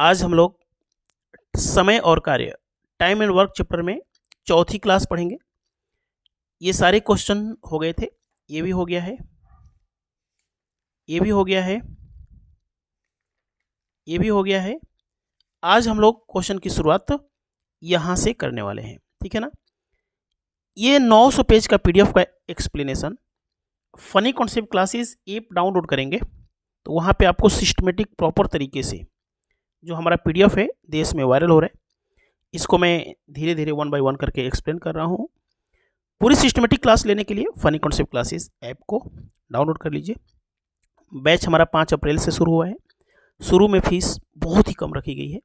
आज हम लोग समय और कार्य टाइम एंड वर्क चैप्टर में चौथी क्लास पढ़ेंगे। ये सारे क्वेश्चन हो गए थे, ये भी हो गया है, ये भी हो गया है, ये भी हो गया है। आज हम लोग क्वेश्चन की शुरुआत यहाँ से करने वाले हैं, ठीक है ना। ये 900 पेज का पीडीएफ का explanation funny concept classes app download करेंगे तो वहाँ पे आपको सिस्टमेटिक प्रॉपर तरीके से जो हमारा पीडीएफ है देश में वायरल हो रहा है, इसको मैं धीरे धीरे 1 बाय 1 करके एक्सप्लेन कर रहा हूँ। पूरी सिस्टमेटिक क्लास लेने के लिए फनी कॉन्सेप्ट क्लासेस ऐप को डाउनलोड कर लीजिए। बैच हमारा 5 अप्रैल से शुरू हुआ है। शुरू में फीस बहुत ही कम रखी गई है,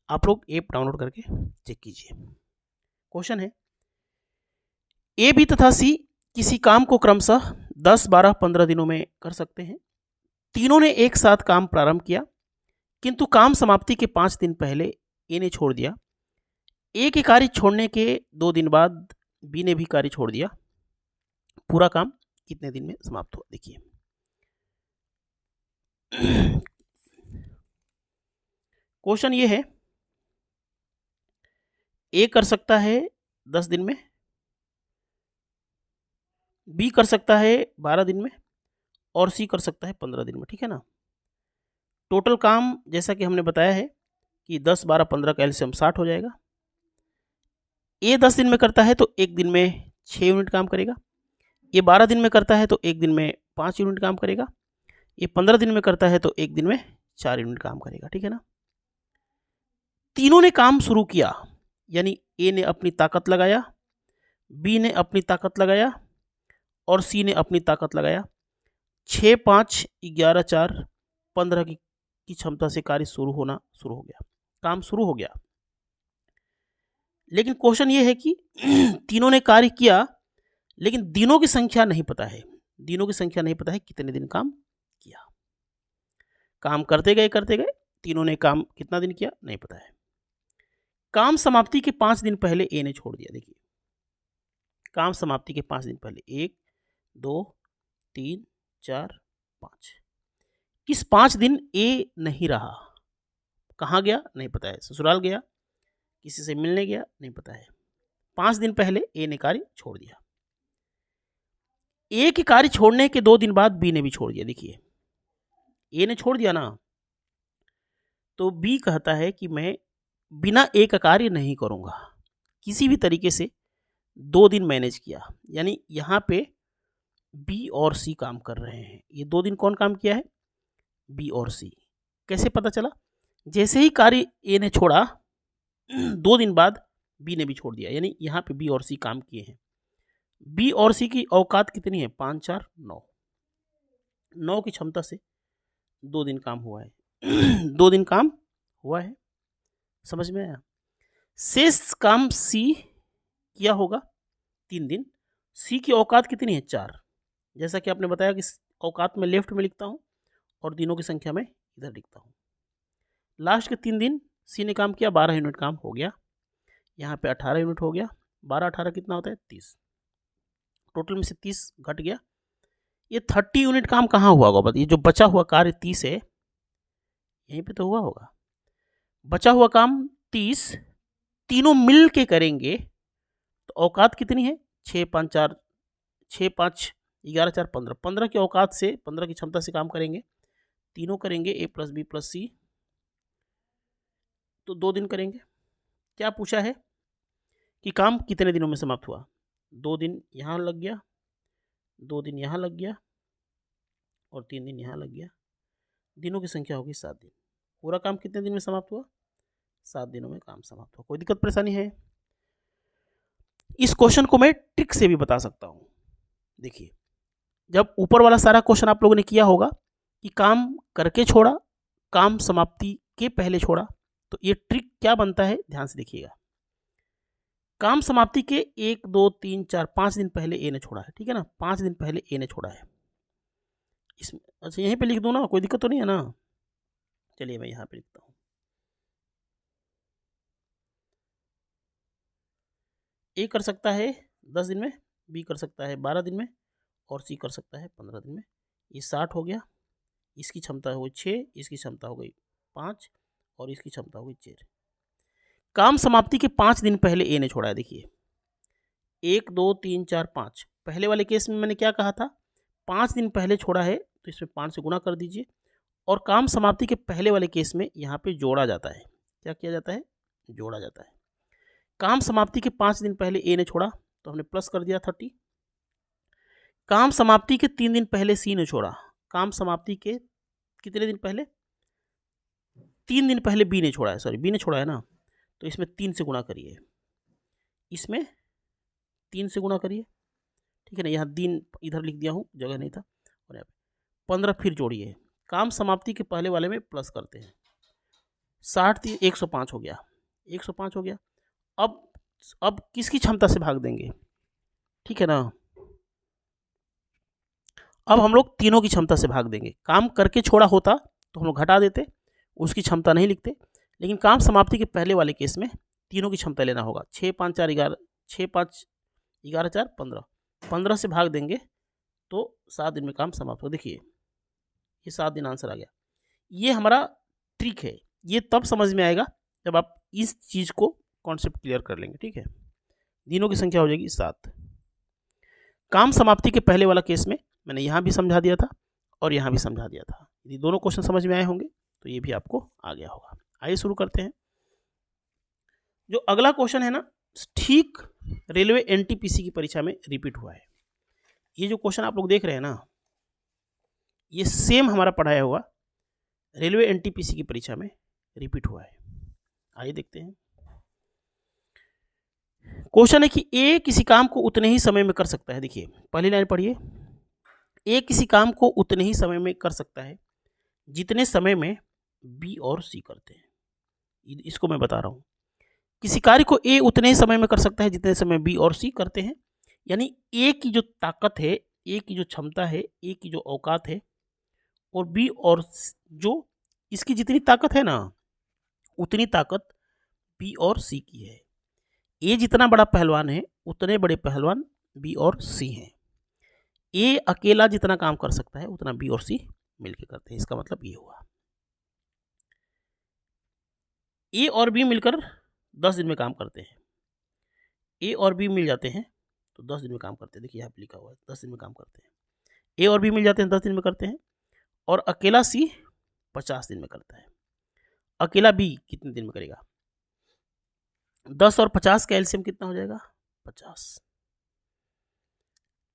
आप लोग ऐप डाउनलोड करके चेक कीजिए। क्वेश्चन है, ए बी तथा सी किसी काम को क्रमशः 10, 12, 15 दिनों में कर सकते हैं। तीनों ने एक साथ काम प्रारंभ किया, किंतु काम समाप्ति के 5 दिन पहले ए ने छोड़ दिया। ए के कार्य छोड़ने के 2 दिन बाद बी ने भी कार्य छोड़ दिया। पूरा काम कितने दिन में समाप्त हुआ? देखिए, क्वेश्चन ये है, ए कर सकता है 10 दिन में, बी कर सकता है 12 दिन में और सी कर सकता है 15 दिन में, ठीक है ना। टोटल काम जैसा कि हमने बताया है कि 10, 12, 15 का एलसीएम 60 हो जाएगा। ए 10 दिन में करता है तो एक दिन में 6 यूनिट काम करेगा। ये 12 दिन में करता है तो एक दिन में 5 यूनिट काम करेगा। ये 15 दिन में करता है तो एक दिन में 4 यूनिट काम करेगा, ठीक है ना। तीनों ने काम शुरू किया, यानी ए ने अपनी ताकत लगाया, बी ने अपनी ताकत लगाया और सी ने अपनी ताकत लगाया। 6, 5, 11, 4, 15 की क्षमता से कार्य शुरू हो गया, काम शुरू हो गया। लेकिन क्वेश्चन ये है कि तीनों ने कार्य किया, लेकिन दिनों की संख्या नहीं पता है। दिनों की संख्या नहीं पता है कितने दिन काम किया। काम करते गए, तीनों ने काम कितना दिन किया नहीं पता है। काम समाप्ति के 5 दिन पहले ए ने छोड़ दिया। देखिए, काम समाप्ति के 5 दिन पहले 1, 2, 3, 4, 5। इस 5 दिन ए नहीं रहा। कहाँ गया नहीं पता है। ससुराल गया, किसी से मिलने गया नहीं पता है। 5 दिन पहले ए ने कार्य छोड़ दिया। ए के कार्य छोड़ने के 2 दिन बाद बी ने भी छोड़ दिया। देखिए, ए ने छोड़ दिया ना, तो बी कहता है कि मैं बिना ए का कार्य नहीं करूंगा। किसी भी तरीके से 2 दिन मैनेज किया, यानी यहां पे बी और सी काम कर रहे हैं। ये 2 दिन कौन काम किया है? बी और सी। कैसे पता चला? जैसे ही कार्य ए ने छोड़ा 2 दिन बाद बी ने भी छोड़ दिया, यानी यहाँ पे बी और सी काम किए हैं। बी और सी की औकात कितनी है? 5, 4, 9। 9 की क्षमता से 2 दिन काम हुआ है। 2 दिन काम हुआ है, समझ में आया। शेष काम सी किया होगा 3 दिन। सी की औकात कितनी है? 4। जैसा कि आपने बताया कि औकात में लेफ्ट में लिखता हूं और दिनों की संख्या में इधर लिखता हूं। लास्ट के 3 दिन सी ने काम किया, 12 यूनिट काम हो गया। यहाँ पे 18 यूनिट हो गया। 12, 18 कितना होता है? 30। टोटल में से 30 घट गया। ये 30 यूनिट काम कहाँ हुआ होगा? ये जो बचा हुआ कार्य 30 है, यहीं पे तो हुआ होगा। बचा हुआ काम 30 तीनों मिल के करेंगे तो औकात कितनी है? 6, 5, 4, 6, 5, 11, 4, 15। 15 की औकात से, 15 की क्षमता से काम करेंगे। तीनों करेंगे ए प्लस बी प्लस सी, तो 2 दिन करेंगे। क्या पूछा है कि काम कितने दिनों में समाप्त हुआ? 2 दिन यहाँ लग गया, 2 दिन यहाँ लग गया और 3 दिन यहाँ लग गया। दिनों की संख्या होगी 7 दिन। पूरा काम कितने दिन में समाप्त हुआ? 7 दिनों में काम समाप्त हुआ। कोई दिक्कत परेशानी है? इस क्वेश्चन को मैं ट्रिक से भी बता सकता हूं। देखिए, जब ऊपर वाला सारा क्वेश्चन आप लोगों ने किया होगा कि काम करके छोड़ा, काम समाप्ति के पहले छोड़ा, तो ये ट्रिक क्या बनता है ध्यान से देखिएगा। काम समाप्ति के 1, 2, 3, 4, 5 दिन पहले ए ने छोड़ा है, ठीक है ना। 5 दिन पहले ए ने छोड़ा है। इसमें अच्छा यहीं पे लिख दूं ना, कोई दिक्कत तो नहीं है ना। चलिए मैं यहाँ पे लिखता हूँ। ए कर सकता है 10 दिन में, बी कर सकता है 12 दिन में और सी कर सकता है 15 दिन में। ये 60 हो गया। इसकी क्षमता हो गई 6, इसकी क्षमता हो गई 5 और इसकी क्षमता होगी Z। काम समाप्ति के 5 दिन पहले ए ने छोड़ा है। देखिए 1 2 3 4 5, पहले वाले केस में मैंने क्या कहा था, 5 दिन पहले छोड़ा है तो इसमें 5 से गुना कर दीजिए, और काम समाप्ति के पहले वाले केस में यहाँ पे जोड़ा जाता है। क्या किया जाता है? जोड़ा जाता है। काम समाप्ति के 5 दिन पहले ए ने छोड़ा तो हमने प्लस कर दिया 30। काम समाप्ति के 3 दिन पहले सी ने छोड़ा, काम समाप्ति के कितने दिन पहले? 3 दिन पहले बी ने छोड़ा है, सॉरी बी ने छोड़ा है ना, तो इसमें 3 से गुना करिए, इसमें 3 से गुना करिए, ठीक है ना। यहाँ दिन इधर लिख दिया हूँ, जगह नहीं था, और यहाँ पे 15 फिर जोड़िए, काम समाप्ति के पहले वाले में प्लस करते हैं, 60 105 हो गया, 105 हो गया। अब किसकी क्षमता से भाग देंगे, ठीक है ना। अब हम लोग तीनों की क्षमता से भाग देंगे। काम करके छोड़ा होता तो हम लोग घटा देते, उसकी क्षमता नहीं लिखते, लेकिन काम समाप्ति के पहले वाले केस में तीनों की क्षमता लेना होगा। 6 5 4 11, 6 5 11 4 15, 15 से भाग देंगे तो 7 दिन में काम समाप्त हो। देखिए ये 7 दिन आंसर आ गया। ये हमारा ट्रिक है, ये तब समझ में आएगा जब आप इस चीज़ को कॉन्सेप्ट क्लियर कर लेंगे, ठीक है। दिनों की संख्या हो जाएगी 7। काम समाप्ति के पहले वाला केस में मैंने यहाँ भी समझा दिया था और यहाँ भी समझा दिया था। यदि दोनों क्वेश्चन समझ में आए होंगे तो ये भी आपको आ गया होगा। आइए शुरू करते हैं। जो अगला क्वेश्चन है ना, ठीक रेलवे एनटीपीसी की परीक्षा में रिपीट हुआ है। ये जो क्वेश्चन आप लोग देख रहे हैं ना, ये सेम हमारा पढ़ाया हुआ रेलवे एनटीपीसी की परीक्षा में रिपीट हुआ है। आइए देखते हैं। क्वेश्चन है कि ए किसी काम को उतने ही समय में कर सकता है। देखिए पहली लाइन पढ़िए, ए किसी काम को उतने ही समय में कर सकता है जितने समय में बी और सी करते हैं। इसको मैं बता रहा हूं, किसी कार्य को ए उतने ही समय में कर सकता है जितने समय बी और सी करते हैं। यानी ए की जो ताकत है, ए की जो क्षमता है, ए की जो औकात है, और बी और जो इसकी जितनी ताकत है ना, उतनी ताकत बी और सी की है। ए जितना बड़ा पहलवान है उतने बड़े पहलवान बी और सी हैं। ए अकेला जितना काम कर सकता है उतना बी और सी मिलकर करते हैं। इसका मतलब ये हुआ ए और बी मिलकर 10 दिन में काम करते हैं। ए और बी मिल जाते हैं तो 10 दिन में काम करते हैं। देखिए यहाँ पे लिखा हुआ है 10 दिन में काम करते हैं। ए और बी मिल जाते हैं 10 दिन में करते हैं, और अकेला सी 50 दिन में करता है। अकेला बी कितने दिन में करेगा? 10 और 50 का एलसीएम कितना हो जाएगा? 50।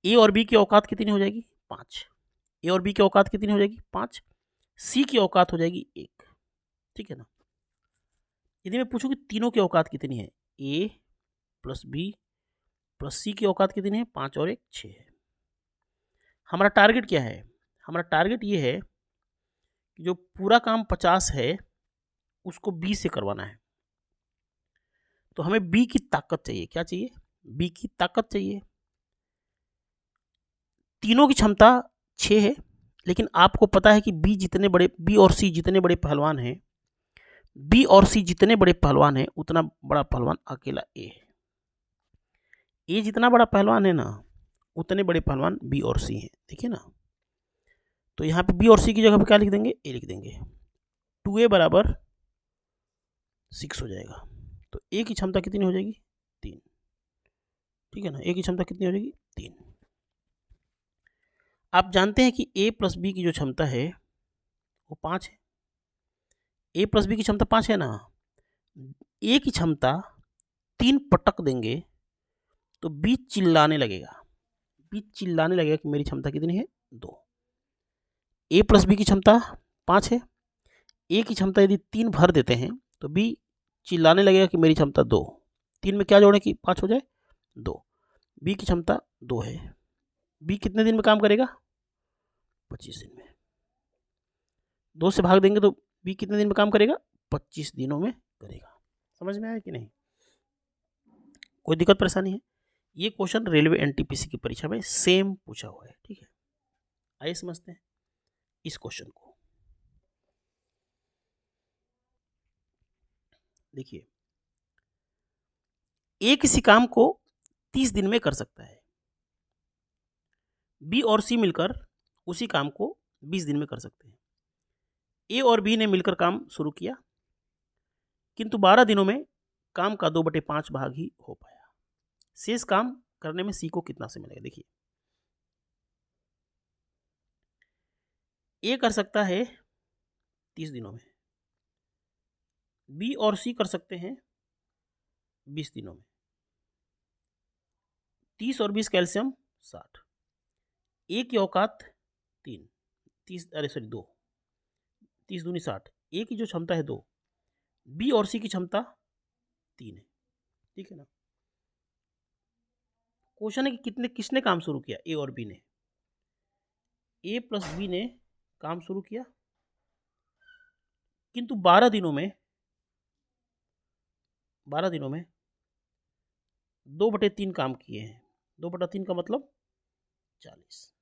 ए और बी की औकात कितनी हो जाएगी? 5। ए और बी की औकात कितनी हो जाएगी? 5। सी की औकात हो जाएगी 1, ठीक है ना। यदि मैं पूछूं कि तीनों की औकात कितनी है, ए प्लस बी प्लस सी की औकात कितनी है? 5 और 1 6 है। हमारा टारगेट क्या है? हमारा टारगेट ये है कि जो पूरा काम 50 है उसको बी से करवाना है। तो हमें बी की ताकत चाहिए। क्या चाहिए? बी की ताकत चाहिए। तीनों की क्षमता 6 है, लेकिन आपको पता है कि बी और सी जितने बड़े पहलवान हैं, बी और सी जितने बड़े पहलवान हैं उतना बड़ा पहलवान अकेला ए है। ए जितना बड़ा पहलवान है ना, उतने बड़े पहलवान बी और सी हैं। देखिए ना, तो यहाँ पे बी और सी की जगह पे क्या लिख देंगे? ए लिख देंगे। 2a बराबर 6 हो जाएगा। तो ए की क्षमता कितनी हो जाएगी? 3, ठीक है ना। ए की क्षमता कितनी हो जाएगी? 3। आप जानते हैं कि ए प्लस बी की जो क्षमता है वो 5 है। ए प्लस बी की क्षमता 5 है ना। ए की क्षमता 3 पटक देंगे तो बी चिल्लाने लगेगा। बी चिल्लाने लगेगा कि मेरी क्षमता कितनी है? 2। ए प्लस बी की क्षमता 5 है। ए की क्षमता यदि 3 भर देते हैं तो बी चिल्लाने लगेगा कि मेरी क्षमता 2। 3 में क्या जोड़े कि 5 हो जाए? 2। बी की क्षमता 2 है। बी कितने दिन में काम करेगा? 25 दिन में। 2 से भाग देंगे तो बी कितने दिन में काम करेगा? 25 दिनों में करेगा। समझ में आया कि नहीं? कोई दिक्कत परेशानी है? ये क्वेश्चन रेलवे एनटीपीसी की परीक्षा में सेम पूछा हुआ है, ठीक है। आइए समझते हैं इस क्वेश्चन को। देखिए, ए किसी काम को 30 दिन में कर सकता है। बी और सी मिलकर उसी काम को 20 दिन में कर सकते हैं। ए और बी ने मिलकर काम शुरू किया, किंतु 12 दिनों में काम का 2/5 भाग ही हो पाया। शेष काम करने में सी को कितना समय लगेगा? देखिए, ए कर सकता है 30 दिनों में, बी और सी कर सकते हैं 20 दिनों में। 30 और 20 कैल्शियम 60। ए की औकात 3, 2, 30 दूनी 60। ए की जो क्षमता है 2, बी और सी की क्षमता 3 है, ठीक है ना। क्वेश्चन है कि किसने काम शुरू किया? ए और बी ने। ए प्लस बी ने काम शुरू किया, किंतु 12 दिनों में 2/3 काम किए हैं। 2/3 का मतलब 40।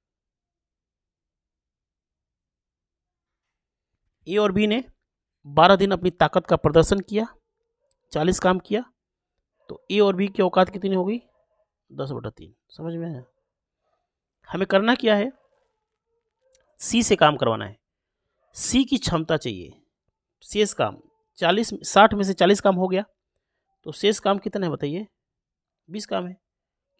ए और बी ने 12 दिन अपनी ताकत का प्रदर्शन किया, 40 काम किया, तो ए और बी की औकात कितनी हो गई? 10/3। समझ में है? हमें करना क्या है? सी से काम करवाना है। सी की क्षमता चाहिए। शेष काम 60 में से 40 काम हो गया, तो शेष काम कितना है बताइए? 20 काम है।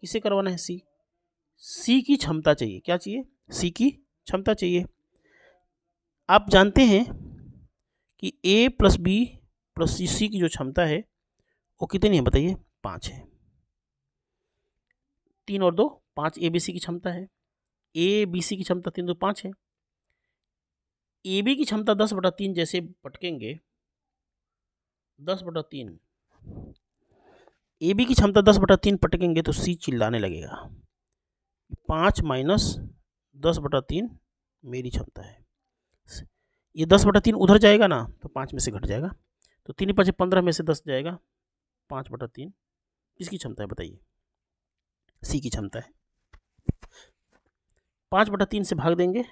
किसे करवाना है? सी की क्षमता चाहिए। क्या चाहिए? सी की क्षमता चाहिए। आप जानते हैं कि ए प्लस बी प्लस सी की जो क्षमता है वो कितनी है बताइए? 5 है। 3 और 2 5 ए बी सी की क्षमता है। ए बी सी की क्षमता 3 2 5 है। ए बी की क्षमता 10/3 जैसे पटकेंगे, 10/3 ए बी की क्षमता 10/3 पटकेंगे तो सी चिल्लाने लगेगा। 5 माइनस 10/3 मेरी क्षमता है। ये 10/3 उधर जाएगा ना, तो 5 में से घट जाएगा, तो 3 5 15 में से 10 जाएगा, 5/3 किसकी क्षमता है बताइए? सी की क्षमता है। 5/3 से भाग देंगे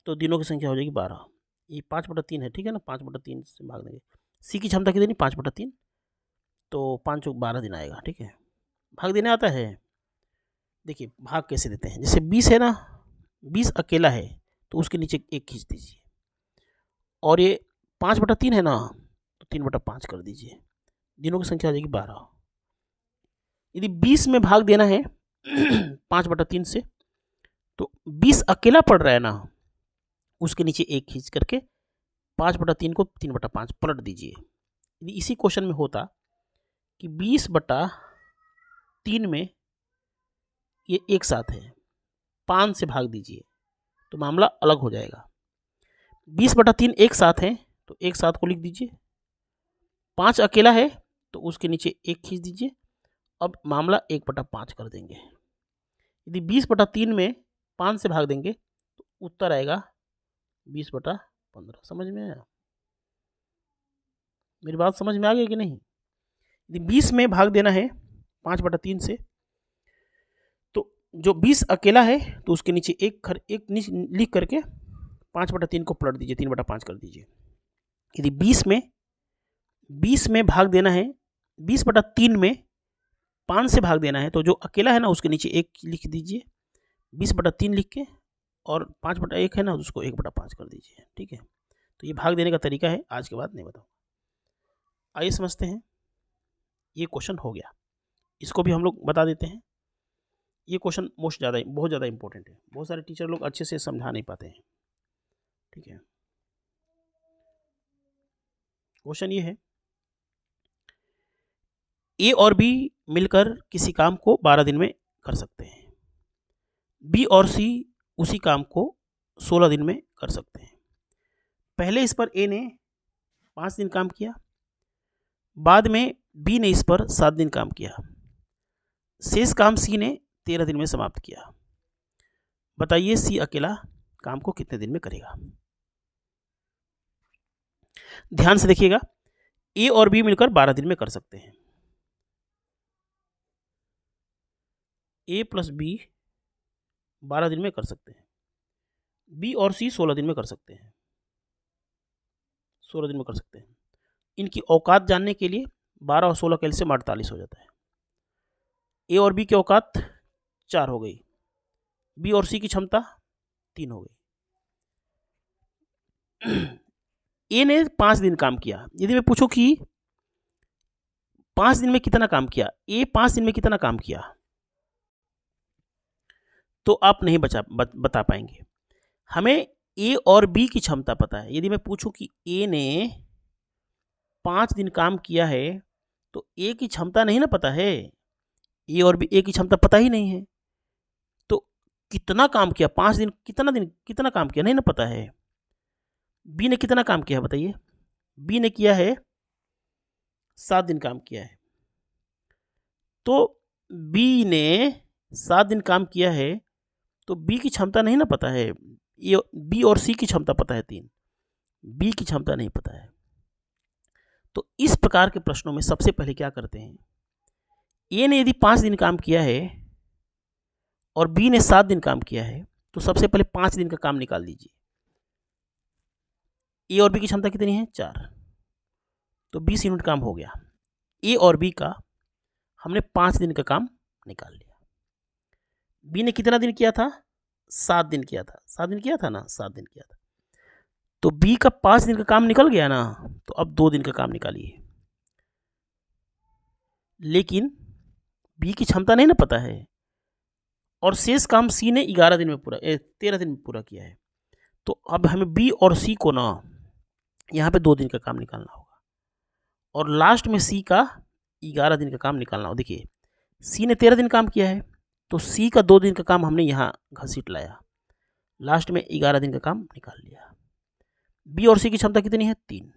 तो दिनों की संख्या हो जाएगी 12। ये 5/3 है, ठीक है ना। 5/3 से भाग देंगे। सी की क्षमता कितनी? 5/3, तो 5 चौक 12 दिन आएगा, ठीक है। भाग देने आता है। देखिए भाग कैसे देते हैं, जैसे 20 है ना, 20 अकेला है तो उसके नीचे 1 खींच दीजिए, और ये 5/3 है ना, तो 3/5 कर दीजिए, दिनों की संख्या आ जाएगी 12। यदि 20 में भाग देना है 5/3 से, तो 20 अकेला पड़ रहा है ना, उसके नीचे 1 खींच करके 5/3 को 3/5 पलट दीजिए। यदि इसी क्वेश्चन में होता कि 20/3 में ये एक साथ है, 5 से भाग दीजिए, तो मामला अलग हो जाएगा। 20/3 एक साथ है तो एक साथ को लिख दीजिए, 5 अकेला है तो उसके नीचे 1 खींच दीजिए। अब मामला 1/5 कर देंगे। यदि 20/3 में 5 से भाग देंगे तो उत्तर आएगा 20/15। समझ में आया? मेरी बात समझ में आ गई कि नहीं? यदि 20 में भाग देना है 5/3 से, तो जो 20 अकेला है तो उसके नीचे एक लिख करके 5/3 को पलट दीजिए, 3/5 कर दीजिए। यदि 20 में भाग देना है, 20/3 में 5 से भाग देना है, तो जो अकेला है ना उसके नीचे 1 लिख दीजिए, 20/3 लिख के, और 5/1 है ना उसको 1/5 कर दीजिए, ठीक है। तो ये भाग देने का तरीका है, आज के बाद नहीं बताऊँ। आइए समझते हैं। ये क्वेश्चन हो गया, इसको भी हम लोग बता देते हैं। ये क्वेश्चन बहुत ज़्यादा इंपॉर्टेंट है। बहुत सारे टीचर लोग अच्छे से समझा नहीं पाते हैं, ठीक है। क्वेश्चन ये है, ए और बी मिलकर किसी काम को 12 दिन में कर सकते हैं। बी और सी उसी काम को 16 दिन में कर सकते हैं। पहले इस पर ए ने 5 दिन काम किया, बाद में बी ने इस पर 7 दिन काम किया, शेष काम सी ने 13 दिन में समाप्त किया। बताइए सी अकेला काम को कितने दिन में करेगा? ध्यान से देखिएगा, ए और बी मिलकर 12 दिन में कर सकते हैं। ए प्लस बी 12 दिन में कर सकते हैं। बी और सी 16 दिन में कर सकते हैं। 16 दिन में कर सकते हैं। इनकी औकात जानने के लिए 12 और 16 कैलसियम 48 हो जाता है। ए और बी की औकात 4 हो गई, बी और सी की क्षमता 3 हो गई। ए ने 5 दिन काम किया। यदि मैं पूछूं कि 5 दिन में कितना काम किया, ए 5 दिन में कितना काम किया, तो आप नहीं बता पाएंगे। हमें ए और बी की क्षमता पता है। यदि मैं पूछूं कि ए ने 5 दिन काम किया है, तो ए की क्षमता नहीं ना पता है, ए और बी, ए की क्षमता पता ही नहीं है, तो कितना काम किया 5 दिन, कितना काम किया नहीं ना पता है। बी ने कितना काम किया है बताइए, बी ने किया है 7 दिन काम किया है। तो बी ने 7 दिन काम किया है, तो बी की क्षमता नहीं ना पता है। ये बी और सी की क्षमता पता है 3, बी की क्षमता नहीं पता है। तो इस प्रकार के प्रश्नों में सबसे पहले क्या करते हैं, ए ने यदि 5 दिन काम किया है और बी ने 7 दिन काम किया है, तो सबसे पहले 5 दिन का काम निकाल दीजिए। ए और बी की क्षमता कितनी है, 4, तो 20 यूनिट काम हो गया। ए और बी का हमने 5 दिन का काम निकाल लिया। बी ने कितना दिन किया था, 7 दिन किया था, 7 दिन किया था ना, 7 दिन किया था। तो बी का 5 दिन का काम निकल गया ना, तो अब 2 दिन का काम निकालिए। लेकिन बी की क्षमता नहीं ना पता है, और शेष काम सी ने 13 दिन में पूरा किया है। तो अब हमें बी और सी को ना यहाँ पे 2 दिन का काम निकालना होगा, और लास्ट में सी का 11 दिन का काम निकालना होगा। देखिए सी ने 13 दिन काम किया है, तो सी का 2 दिन का काम हमने यहाँ घसीट लाया, लास्ट में 11 दिन का काम निकाल लिया। बी और सी की क्षमता कितनी है, 3,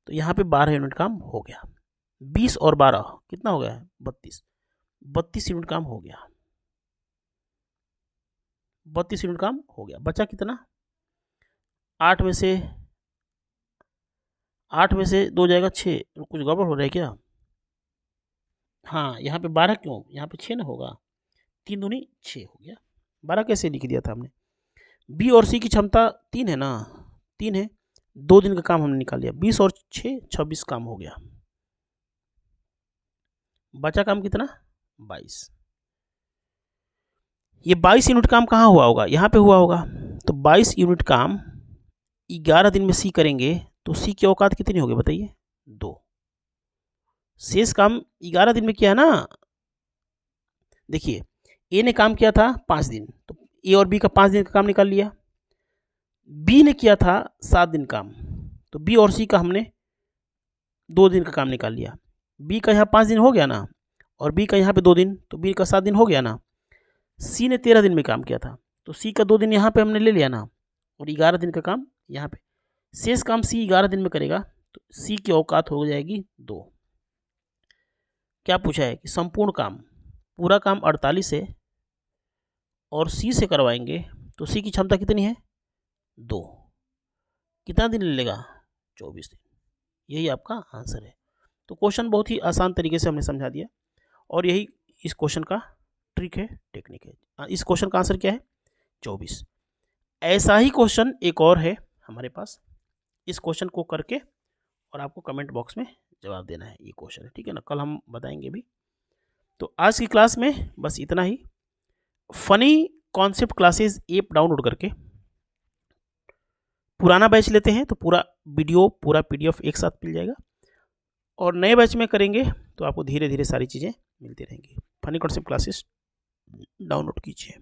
तो यहाँ पे 12 यूनिट काम हो गया। 20 और 12 कितना हो गया, 32 यूनिट काम हो गया। 32 यूनिट काम हो गया। बचा कितना, 8 में से 2 जाएगा 6, कुछ गड़बड़ हो रहा है क्या, हाँ यहाँ पे 12 क्यों, यहाँ पे 6 ना होगा, 3 दूनी 6 हो गया। 12 कैसे लिख दिया था हमने। बी और सी की क्षमता 3 है ना, 3 है, 2 दिन का काम हमने निकाल लिया। 20 और 6 26 काम हो गया। बचा काम कितना, 22। ये 22 यूनिट काम कहाँ हुआ होगा, यहाँ पे हुआ होगा। तो 22 यूनिट काम 11 दिन में सी करेंगे, तो सी की औकात कितनी होगी बताइए, 2। शेष काम 11 दिन में किया ना। देखिए ए ने काम किया था 5 दिन, तो ए और बी का 5 दिन का काम निकाल लिया। बी ने किया था 7 दिन काम, तो बी और सी का हमने 2 दिन का काम निकाल लिया। बी का यहाँ 5 दिन हो गया ना, और बी का यहाँ पे 2 दिन, तो बी का 7 दिन हो गया ना। सी ने 13 दिन में काम किया था, तो सी का 2 दिन यहाँ पे हमने ले लिया ना, और 11 दिन का काम यहाँ पे। शेष काम सी 11 दिन में करेगा, तो सी की औकात हो जाएगी 2। क्या पूछा है कि संपूर्ण काम, पूरा काम 48 है और सी से करवाएंगे, तो सी की क्षमता कितनी है, 2। कितना दिन ले लेगा, 24 दिन। यही आपका आंसर है। तो क्वेश्चन बहुत ही आसान तरीके से हमने समझा दिया, और यही इस क्वेश्चन का ट्रिक है, टेक्निक है। इस क्वेश्चन का आंसर क्या है, 24। ऐसा ही क्वेश्चन एक और है हमारे पास, इस क्वेश्चन को करके और आपको कमेंट बॉक्स में जवाब देना है। ये क्वेश्चन है, ठीक है ना, कल हम बताएंगे भी। तो आज की क्लास में बस इतना ही। Funny concept classes app download करके पुराना बैच लेते हैं, तो पूरा वीडियो, पूरा PDF एक साथ मिल जाएगा, और नए बैच में करेंगे तो आपको धीरे धीरे सारी चीज़ें मिलती रहेंगी। फनी कॉन्सेप्ट क्लासेस डाउनलोड कीजिए।